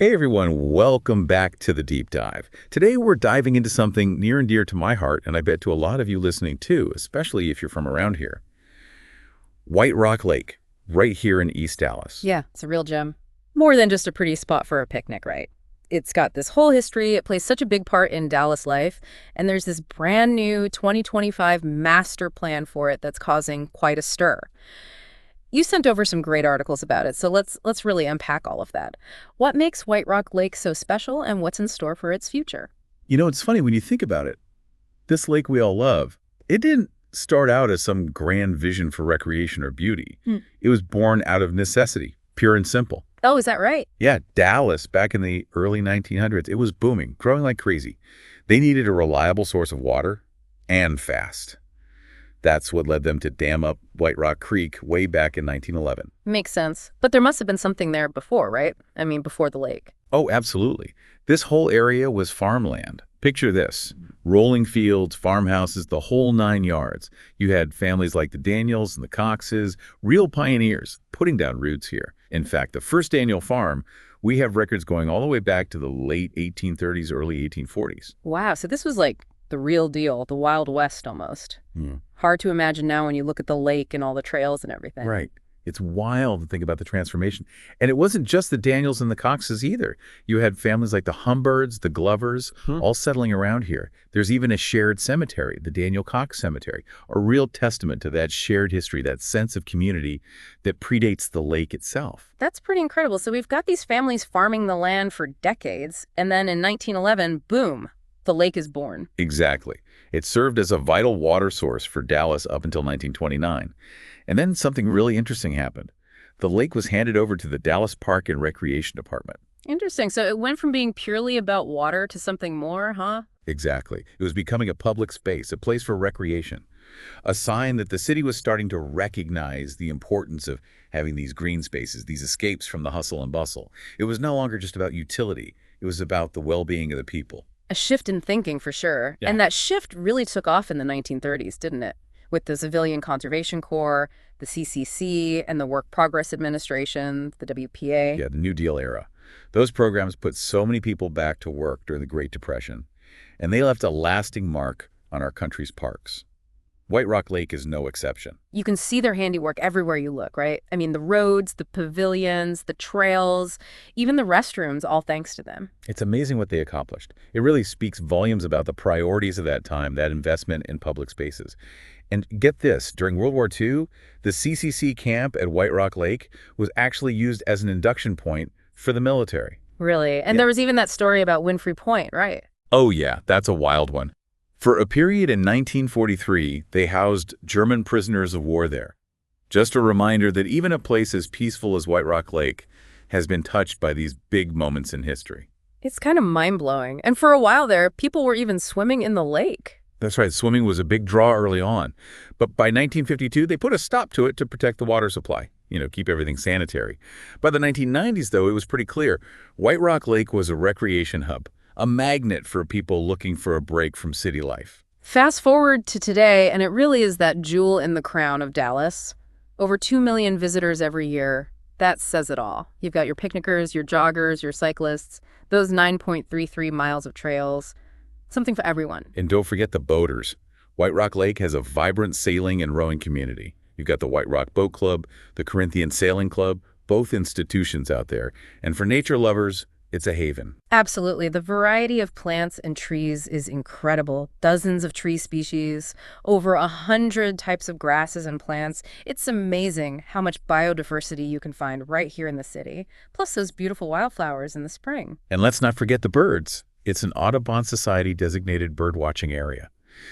Hey everyone, welcome back to the Deep Dive. Today we're diving into something near and dear to my heart, and I bet to a lot of you listening too, especially if you're from around here. White Rock Lake, right here in East Dallas. Yeah, it's a real gem. More than just a pretty spot for a picnic, right? It's got this whole history. It plays such a big part in Dallas life. And there's this brand new 2025 master plan for it that's causing quite a stir. You sent over some great articles about it, so let's really unpack all of that. What makes White Rock Lake so special and what's in store for its future? You know, it's funny when you think about it. This lake we all love, it didn't start out as some grand vision for recreation or beauty. It was born out of necessity, pure and simple. Oh, is that right? Yeah, Dallas, back in the early 1900s, it was booming, growing like crazy. They needed a reliable source of water, and fast. That's what led them to dam up White Rock Creek way back in 1911. Makes sense. But there must have been something there before, right? I mean, before the lake. Oh, absolutely. This whole area was farmland. Picture this. Rolling fields, farmhouses, the whole 9 yards. You had families like the Daniels and the Coxes, real pioneers, putting down roots here. In fact, the first Daniel farm, we have records going all the way back to the late 1830s, early 1840s. Wow, so this was like the real deal, the Wild West almost. Hard to imagine now when you look at the lake and all the trails and everything. Right. It's wild to think about the transformation. And it wasn't just the Daniels and the Coxes either. You had families like the Humbards, the Glovers, all settling around here. There's even a shared cemetery, the Daniel Cox Cemetery, a real testament to that shared history, that sense of community that predates the lake itself. That's pretty incredible. So we've got these families farming the land for decades, and then in 1911, boom, the lake is born. Exactly. It served as a vital water source for Dallas up until 1929. And then something really interesting happened. The lake was handed over to the Dallas Park and Recreation Department. Interesting. So it went from being purely about water to something more, huh? Exactly. It was becoming a public space, a place for recreation. A sign that the city was starting to recognize the importance of having these green spaces, these escapes from the hustle and bustle. It was no longer just about utility. It was about the well-being of the people. A shift in thinking for sure. Yeah. And that shift really took off in the 1930s, didn't it? With the Civilian Conservation Corps, the CCC, and the Work Progress Administration, the WPA. Yeah, the New Deal era. Those programs put so many people back to work during the Great Depression, and they left a lasting mark on our country's parks. White Rock Lake is no exception. You can see their handiwork everywhere you look, right? I mean, the roads, the pavilions, the trails, even the restrooms, all thanks to them. It's amazing what they accomplished. It really speaks volumes about the priorities of that time, that investment in public spaces. And get this, during World War II, the CCC camp at White Rock Lake was actually used as an induction point for the military. Really? And there was even that story about Winfrey Point, right? Oh yeah, that's a wild one. For a period in 1943, they housed German prisoners of war there. Just a reminder that even a place as peaceful as White Rock Lake has been touched by these big moments in history. It's kind of mind-blowing. And for a while there, people were even swimming in the lake. That's right, swimming was a big draw early on. But by 1952, they put a stop to it to protect the water supply, keep everything sanitary. By the 1990s, though, it was pretty clear. White Rock Lake was a recreation hub, a magnet for people looking for a break from city life. Fast forward to today, and it really is that jewel in the crown of Dallas. Over 2 million visitors every year. That says it all. You've got your picnickers, your joggers, your cyclists, those 9.33 miles of trails. Something for everyone. And don't forget the boaters. White Rock Lake has a vibrant sailing and rowing community. You've got the White Rock Boat Club, the Corinthian Sailing Club, both institutions out there. And for nature lovers, it's a haven. Absolutely. The variety of plants and trees is incredible. Dozens of tree species, over 100 types of grasses and plants. It's amazing how much biodiversity you can find right here in the city. Plus those beautiful wildflowers in the spring. And let's not forget the birds. It's an Audubon Society designated birdwatching area.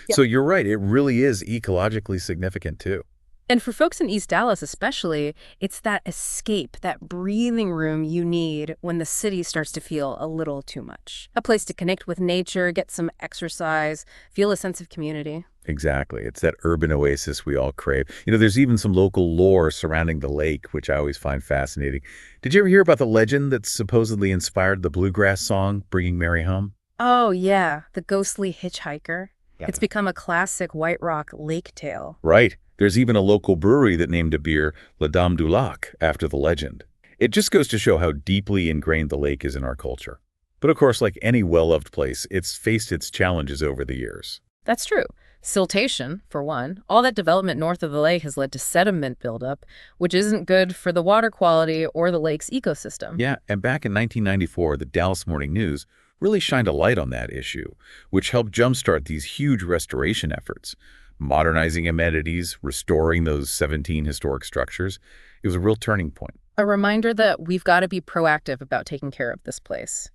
Yep. So you're right, it really is ecologically significant too. And for folks in East Dallas especially, it's that escape, that breathing room you need when the city starts to feel a little too much. A place to connect with nature, get some exercise, feel a sense of community. Exactly. It's that urban oasis we all crave. There's even some local lore surrounding the lake, which I always find fascinating. Did you ever hear about the legend that supposedly inspired the bluegrass song, Bringing Mary Home? Oh, yeah. The ghostly hitchhiker. Yeah. It's become a classic White Rock lake tale. Right. There's even a local brewery that named a beer La Dame du Lac after the legend. It just goes to show how deeply ingrained the lake is in our culture. But of course, like any well-loved place, it's faced its challenges over the years. That's true. Siltation, for one. All that development north of the lake has led to sediment buildup, which isn't good for the water quality or the lake's ecosystem. Yeah, and back in 1994, the Dallas Morning News really shined a light on that issue, which helped jumpstart these huge restoration efforts, modernizing amenities, restoring those 17 historic structures. It was a real turning point. A reminder that we've got to be proactive about taking care of this place.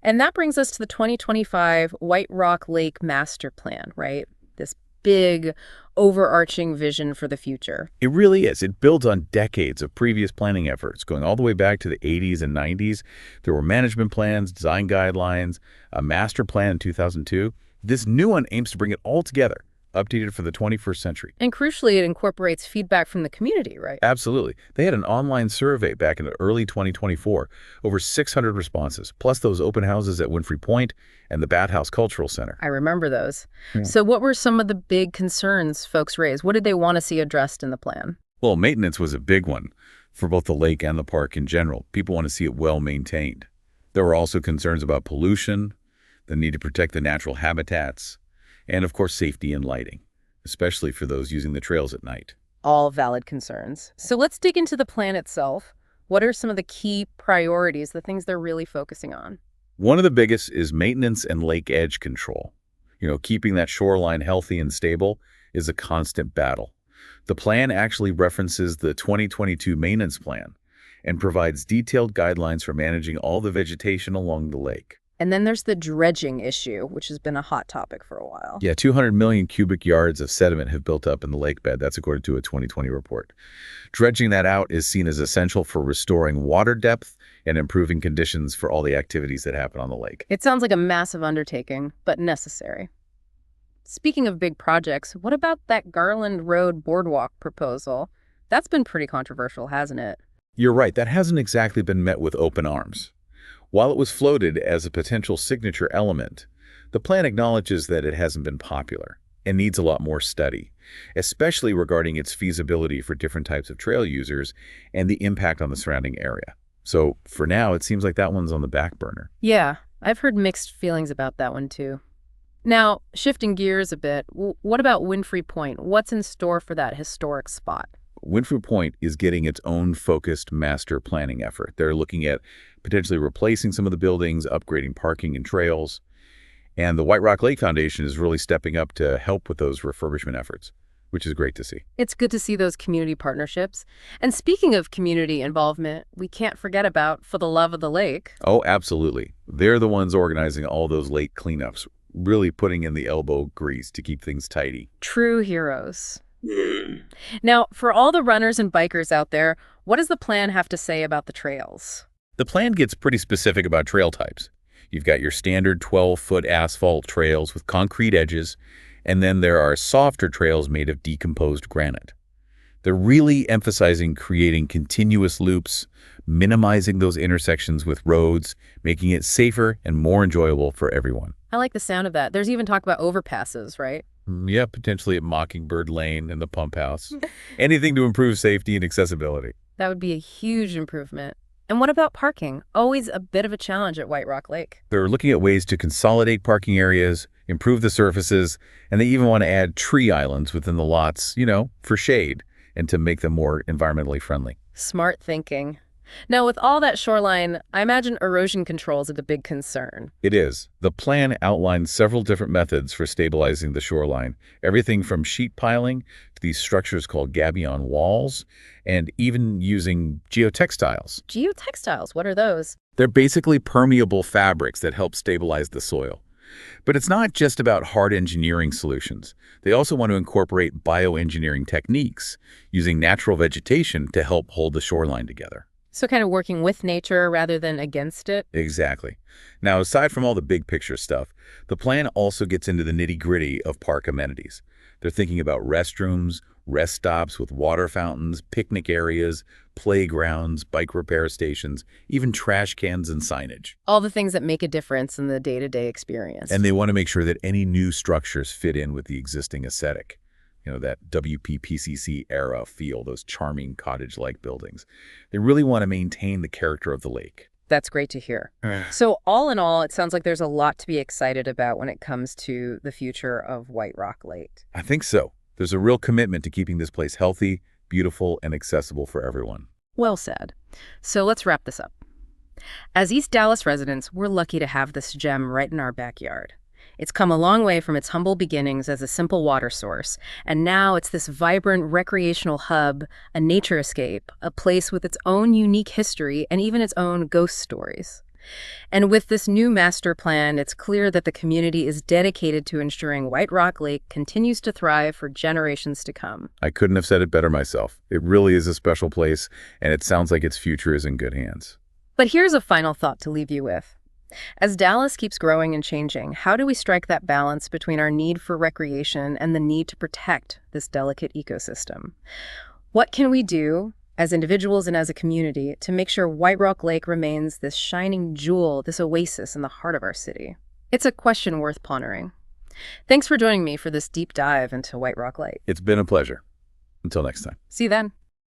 And that brings us to the 2025 White Rock Lake Master Plan, right? This big, overarching vision for the future. It really is. It builds on decades of previous planning efforts, going all the way back to the 80s and 90s. There were management plans, design guidelines, a master plan in 2002. This new one aims to bring it all together, updated for the 21st century. And crucially, it incorporates feedback from the community, right? Absolutely. They had an online survey back in early 2024, over 600 responses, plus those open houses at Winfrey Point and the Bathhouse Cultural Center. I remember those. Yeah. So what were some of the big concerns folks raised? What did they want to see addressed in the plan? Well, maintenance was a big one for both the lake and the park in general. People want to see it well maintained. There were also concerns about pollution, the need to protect the natural habitats, and of course safety and lighting, especially for those using the trails at night. All valid concerns. So let's dig into the plan itself. What are some of the key priorities, the things they're really focusing on? One of the biggest is maintenance and lake edge control. Keeping that shoreline healthy and stable is a constant battle. The plan actually references the 2022 maintenance plan and provides detailed guidelines for managing all the vegetation along the lake. And then there's the dredging issue, which has been a hot topic for a while. Yeah, 200 million cubic yards of sediment have built up in the lake bed. That's according to a 2020 report. Dredging that out is seen as essential for restoring water depth and improving conditions for all the activities that happen on the lake. It sounds like a massive undertaking, but necessary. Speaking of big projects, what about that Garland Road boardwalk proposal? That's been pretty controversial, hasn't it? You're right, that hasn't exactly been met with open arms. While it was floated as a potential signature element, the plan acknowledges that it hasn't been popular and needs a lot more study, especially regarding its feasibility for different types of trail users and the impact on the surrounding area. So for now, it seems like that one's on the back burner. Yeah, I've heard mixed feelings about that one too. Now, shifting gears a bit, what about Winfrey Point? What's in store for that historic spot? Winfrey Point is getting its own focused master planning effort. They're looking at potentially replacing some of the buildings, upgrading parking and trails. And the White Rock Lake Foundation is really stepping up to help with those refurbishment efforts, which is great to see. It's good to see those community partnerships. And speaking of community involvement, we can't forget about For the Love of the Lake. Oh, absolutely. They're the ones organizing all those lake cleanups, really putting in the elbow grease to keep things tidy. True heroes. Now, for all the runners and bikers out there, what does the plan have to say about the trails? The plan gets pretty specific about trail types. You've got your standard 12-foot asphalt trails with concrete edges, and then there are softer trails made of decomposed granite. They're really emphasizing creating continuous loops, minimizing those intersections with roads, making it safer and more enjoyable for everyone. I like the sound of that. There's even talk about overpasses, right? Yeah, potentially at Mockingbird Lane and the Pump House. Anything to improve safety and accessibility. That would be a huge improvement. And what about parking? Always a bit of a challenge at White Rock Lake. They're looking at ways to consolidate parking areas, improve the surfaces, and they even want to add tree islands within the lots, for shade and to make them more environmentally friendly. Smart thinking. Now, with all that shoreline, I imagine erosion control is a big concern. It is. The plan outlines several different methods for stabilizing the shoreline, everything from sheet piling to these structures called gabion walls, and even using geotextiles. Geotextiles, what are those? They're basically permeable fabrics that help stabilize the soil. But it's not just about hard engineering solutions. They also want to incorporate bioengineering techniques, using natural vegetation to help hold the shoreline together. So kind of working with nature rather than against it? Exactly. Now, aside from all the big picture stuff, the plan also gets into the nitty-gritty of park amenities. They're thinking about restrooms, rest stops with water fountains, picnic areas, playgrounds, bike repair stations, even trash cans and signage. All the things that make a difference in the day-to-day experience. And they want to make sure that any new structures fit in with the existing aesthetic. that WPPCC era feel, those charming cottage-like buildings. They really want to maintain the character of the lake. That's great to hear. Uh, So all in all, it sounds like there's a lot to be excited about when it comes to the future of White Rock Lake. I think so. There's a real commitment to keeping this place healthy, beautiful, and accessible for everyone. Well said. So let's wrap this up. As East Dallas residents, we're lucky to have this gem right in our backyard. It's come a long way from its humble beginnings as a simple water source, and now it's this vibrant recreational hub, a nature escape, a place with its own unique history and even its own ghost stories. And with this new master plan, it's clear that the community is dedicated to ensuring White Rock Lake continues to thrive for generations to come. I couldn't have said it better myself. It really is a special place, and it sounds like its future is in good hands. But here's a final thought to leave you with. As Dallas keeps growing and changing, how do we strike that balance between our need for recreation and the need to protect this delicate ecosystem? What can we do as individuals and as a community to make sure White Rock Lake remains this shining jewel, this oasis in the heart of our city? It's a question worth pondering. Thanks for joining me for this deep dive into White Rock Lake. It's been a pleasure. Until next time. See you then.